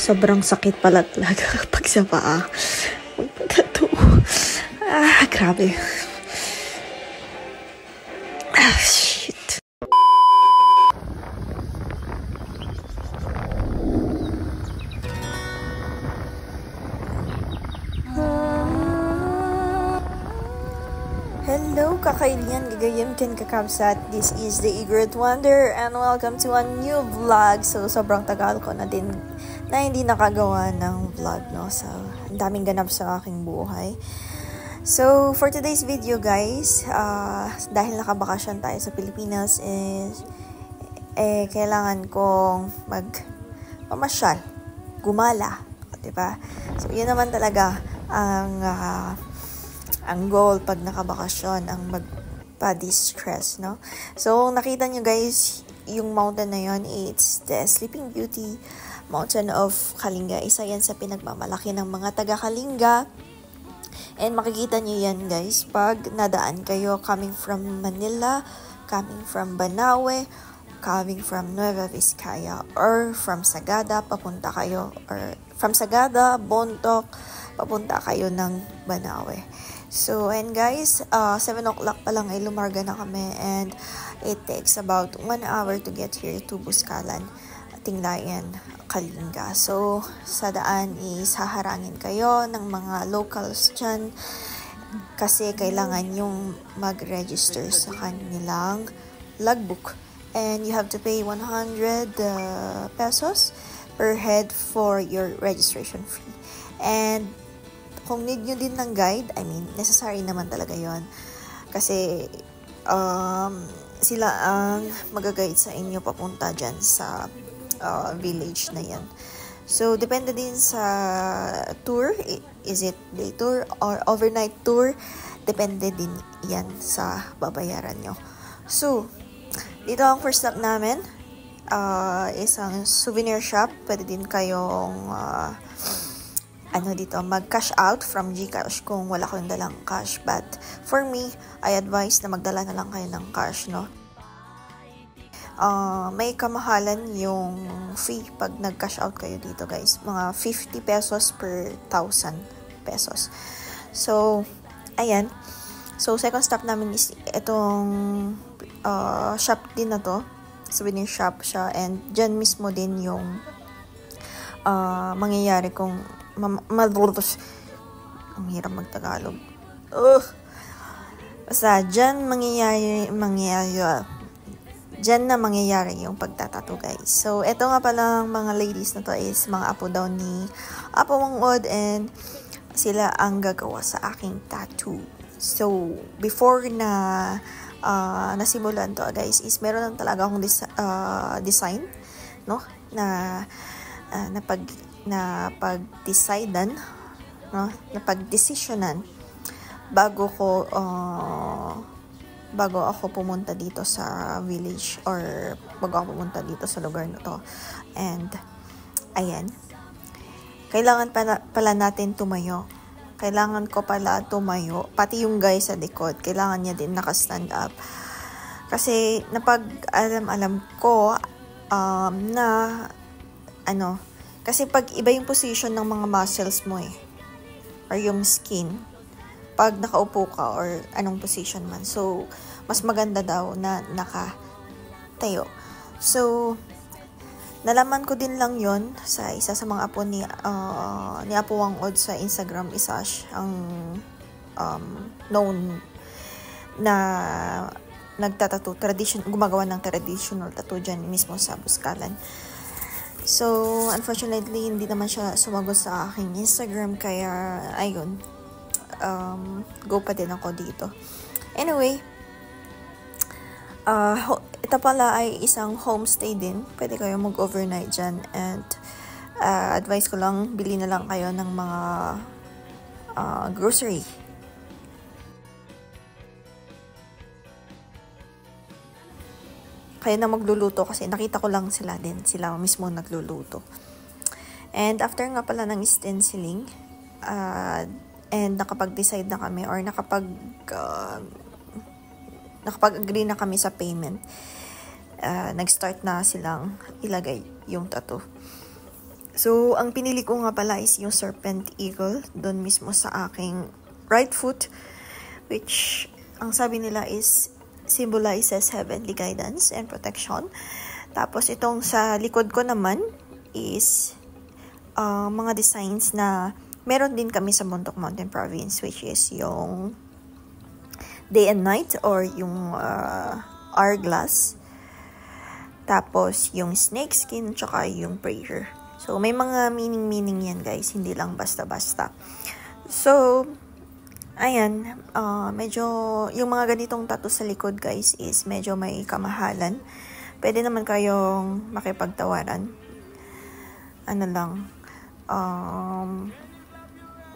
Sobrang sakit pala talaga kapag sa paa. Magpatato. Grabe. Shit. Hello, kakailian, gagayam ken kakabsat. This is the Egret Wonder and welcome to a new vlog. So, sobrang tagal ko na din na hindi nakagawa ng vlog, no? So, ang daming ganap sa aking buhay. So, for today's video, guys, dahil nakabakasyon tayo sa Pilipinas, kailangan kong magmamasyal, gumala, diba? So, yun naman talaga ang goal pag nakabakasyon, ang magpa-distress, no? So, nakita nyo guys, yung mountain na yun, it's the Sleeping Beauty Mountain of Kalinga. Isa yan sa pinagmamalaki ng mga taga-Kalinga. And makikita nyo yan guys, pag nadaan kayo coming from Manila, coming from Banawe, coming from Nueva Vizcaya, or from Sagada, papunta kayo, or from Sagada, Bontoc, papunta kayo ng Banawe. So, and guys, 7 o'clock pa lang ay lumarga na kami and it takes about 1 hour to get here to Buskalan, Tinglayan, Kalinga. So, sa daan is haharangin kayo ng mga locals dyan kasi kailangan yung mag-register sa kanilang logbook. And you have to pay 100 pesos per head for your registration fee. And kung need nyo din ng guide, I mean, necessary naman talaga yon kasi sila ang mag-guide sa inyo papunta dyan sa village na yan. So, depende din sa tour. Is it day tour or overnight tour? Depende din yan sa babayaran nyo. So, dito ang first stop namin. Isang souvenir shop. Pwede din kayong mag-cash out from GCash kung wala kayong dalang cash. But for me, I advise na magdala na lang kayo ng cash, no? May kamahalan yung fee pag nag-cash out kayo dito, guys. Mga 50 pesos per 1,000 pesos. So, ayan. So, second stop namin is itong shop din na to. Souvenir shop siya. And dyan mismo din yung mangyayari kung ang hirap magtagalog. Basta dyan mangyayari yung pagtatato, guys. So, eto nga pala mga ladies na to is mga apo daw ni Apo Wangod and sila ang gagawa sa aking tattoo. So, before na nasimulan to, guys, is meron lang talaga akong design, no? Na pag-decidean, no? Na pag-decisionan bago ako pumunta dito sa village or bago ako pumunta dito sa lugar na to. And ayan, kailangan pala natin tumayo. Kailangan ko pala tumayo, pati yung guy sa likod kailangan niya din naka-stand up kasi napag-alam ko kasi pag iba yung position ng mga muscles mo or yung skin, pag nakaupo ka or anong position man. So, mas maganda daw na nakatayo. So, nalaman ko din lang yon sa isa sa mga apo ni Apo Wangod sa Instagram. Isa ang known na nagtatattoo, gumagawa ng traditional tattoo dyan mismo sa Buskalan. So, unfortunately, hindi naman siya sumagot sa aking Instagram. Kaya, ayun. Go pa din ako dito. Anyway, ito pala ay isang homestay din. Pwede kayo mag-overnight dyan. And, advice ko lang, bili na lang kayo ng mga grocery. Kaya na magluluto kasi nakita ko lang sila mismo nagluluto. And after nga pala ng stenciling, and nakapag-decide na kami or nakapag-agree na kami sa payment, nag-start na silang ilagay yung tattoo. So, ang pinili ko nga pala is yung Serpent Eagle, doon mismo sa aking right foot, which ang sabi nila is symbolizes heavenly guidance and protection. Tapos itong sa likod ko naman is mga designs na meron din kami sa Bontoc Mountain Province, which is yung day and night or yung hourglass. Tapos yung snake skin tsaka yung prayer. So may mga meaning yan guys, hindi lang basta-basta. So ayan, medyo yung mga ganitong tattoo sa likod guys is medyo may kamahalan. Pwede naman kayong makipagtawaran. Ano lang,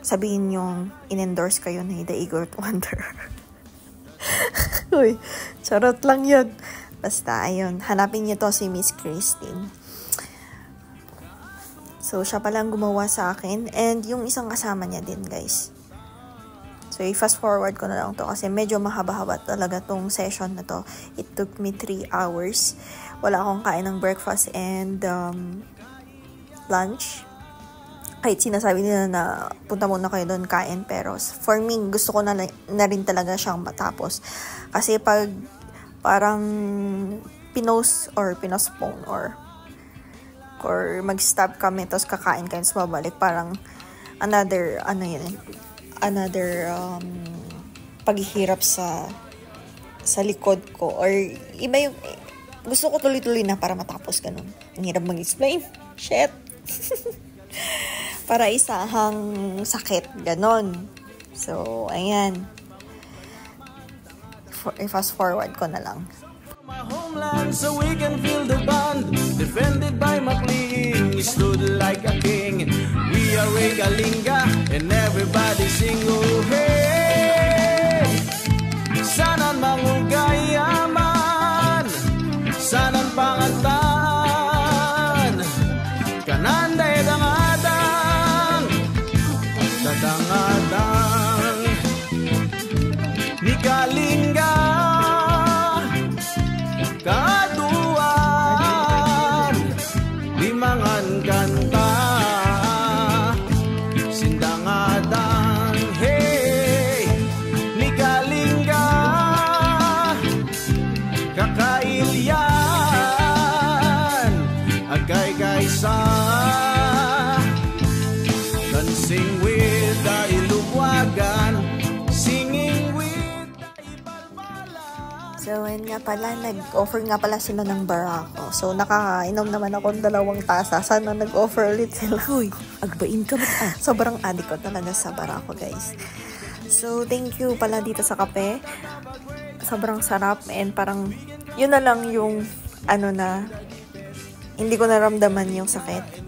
sabihin yung in-endorse kayo ni The Eagle Wonder. Uy, charot lang yun. Basta, ayun, hanapin niyo to si Miss Christine. So, siya palang gumawa sa akin. And yung isang kasama niya din, guys. So, i-fast forward ko na lang to kasi medyo mahaba-haba talaga tong session na to. It took me 3 hours. Wala akong kain ng breakfast and lunch. Kahit sinasabi nila na punta muna kayo doon kain. Pero for me, gusto ko na rin talaga siyang matapos. Kasi pag parang pinospone or mag-stop kami tapos kakain kayo tapos babalik, parang another paghihirap sa likod ko or iba yung gusto ko tuloy-tuloy na para matapos ganun. Ang hirap mag-explain. Shit. Para isahang sakit ganon. So ayan. I-fast forward ko na lang. My homeland so we can feel the bond. Defended by Maclean, stood like a king. We are Regalinga and everybody sing oh hey. Sanan mangugayaman, sanan pangantan, kananday dangadang, dadangadang, ni Kalinga. Kaduan, limangan kanta, sindangadang, hey, ni Kalinga, kakailyan, agay-gaysa, dancing with the Ilugwagan, singing with So, yun nga pala, nag-offer nga pala sila ng barako. So, nakakainom naman ako ng 2 tasa. Sana nag-offer ulit sila. Uy, agbain ka ba? Sobrang addict ko talaga sa barako, guys. So, thank you pala dito sa kape. Sobrang sarap and parang, yun na lang yung, hindi ko naramdaman yung sakit.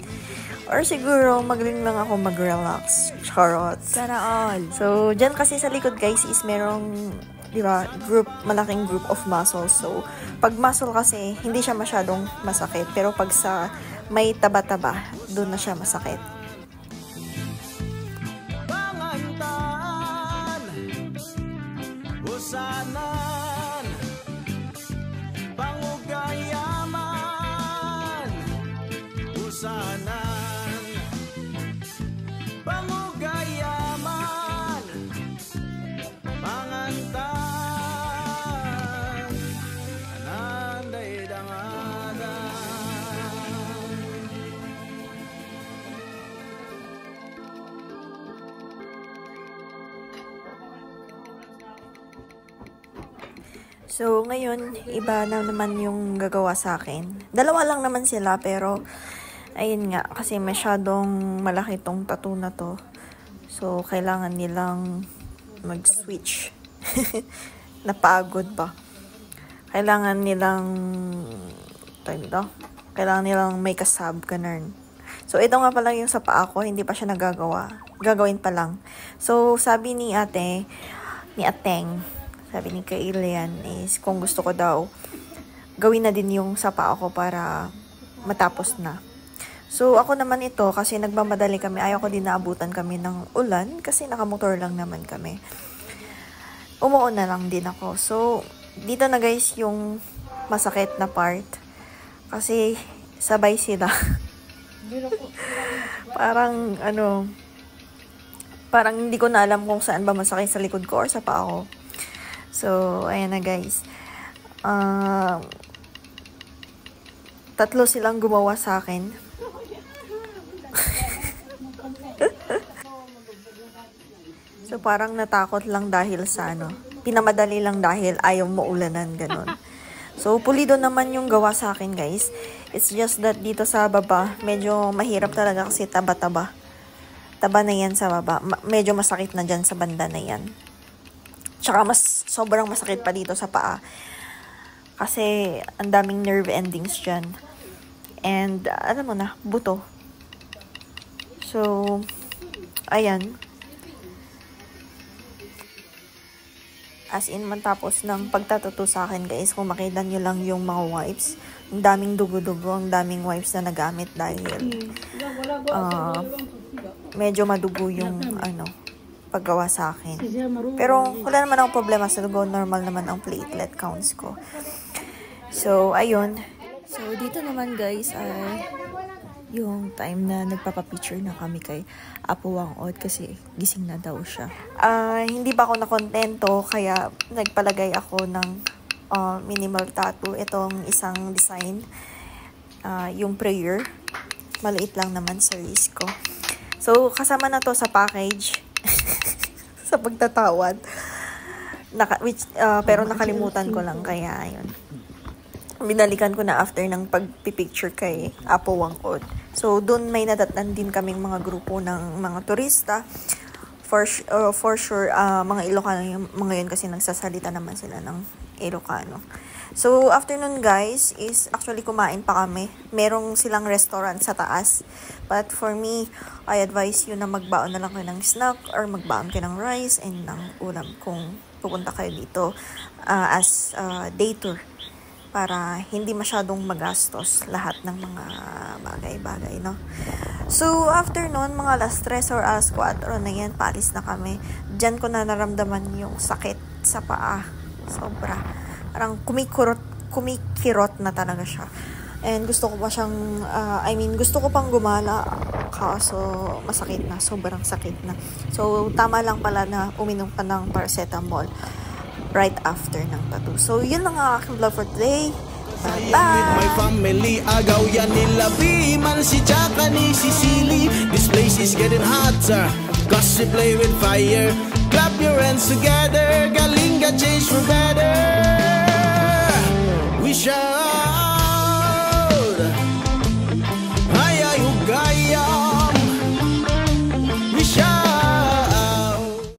Or siguro, magaling lang ako mag-relax. Charot. Sana all. So, dyan kasi sa likod, guys, is merong diba, malaking group of muscles. So, pag muscle kasi, hindi siya masyadong masakit. Pero pag sa may taba-taba, doon na siya masakit. Pangantan, usanan, pangugayaman, usanan, pangugayaman, pangantan. So, ngayon, iba na naman yung gagawa sa akin. 2 lang naman sila, pero, ayun nga, kasi masyadong malaki tong tattoo na to. So, kailangan nilang mag-switch. Napagod ba? Kailangan nilang, kailangan nilang may kasab, ganun. So, ito nga pala yung sa paa ko, hindi pa siya nagagawa. Gagawin pa lang. So, sabi ni Ateng, sabi ni Kailian is kung gusto ko daw, gawin na din yung sa paa ko para matapos na. So, ako naman ito, kasi nagmamadali kami, ayaw ko din naabutan kami ng ulan, kasi nakamotor lang naman kami. Umuon na lang din ako. So, dito na guys yung masakit na part. Kasi, sabay sila. Parang, ano, parang hindi ko na alam kung saan ba masakit sa likod ko or sa paa ko. So, ayan na guys. 3 silang gumawa sa akin. So, parang natakot lang dahil sa ano. Pinamadali lang dahil ayaw maulanan, ganun. So, pulido naman yung gawa sa akin, guys. It's just that dito sa baba, medyo mahirap talaga kasi taba-taba. Taba na yan sa baba. Medyo masakit na dyan sa banda na yan. Tsaka sobrang masakit pa dito sa paa. Kasi ang daming nerve endings dyan. And, alam mo na, buto. So, ayan. As in, matapos ng pagtatato sa akin, guys, kung makita nyo lang yung mga wipes, ang daming dugo-dugo, ang daming wipes na nagamit dahil medyo madugo yung paggawa sa akin. Pero wala naman akong problema sa dugo, normal naman ang platelet counts ko. So, ayun. So, dito naman, guys, ay yung time na nagpapapicture na kami kay Apo Wangod kasi gising na daw siya. Hindi pa ako nakontento kaya nagpalagay ako ng minimal tattoo. Itong isang design, yung prayer. Maliit lang naman sa wrist ko. So, kasama na to sa package sa pagtatawad. Pero nakalimutan ko lang kaya ayun. Binalikan ko na after ng pagpipicture kay Apo Wangod. So, doon may nadatnan din kaming mga grupo ng mga turista. For sure, mga Ilocano yung mga yun kasi nagsasalita naman sila ng Ilocano. So, after nun guys, is actually kumain pa kami. Merong silang restaurant sa taas. But for me, I advise you na magbaon na lang kayo ng snack or magbaon kayo ng rice and ng ulam kung pupunta kayo dito as day tour. Para hindi masyadong magastos lahat ng mga bagay-bagay, no? So, after nun, mga alas 3 or alas 4 na yan, paalis na kami. Diyan ko na naramdaman yung sakit sa paa. Sobra. Parang kumikirot na talaga siya. And gusto ko pa siyang, gusto ko pang gumala. Kaso, masakit na. Sobrang sakit na. So, tama lang pala na uminom pa ng paracetamol right after ng tattoo. So, yun lang ang aking vlog for today. Bye! With my family, agaw yan nila Biman, si Chaka ni Sicily. This place is getting hotter, cause we play with fire. Clap your hands together, Kalinga change for better. We shall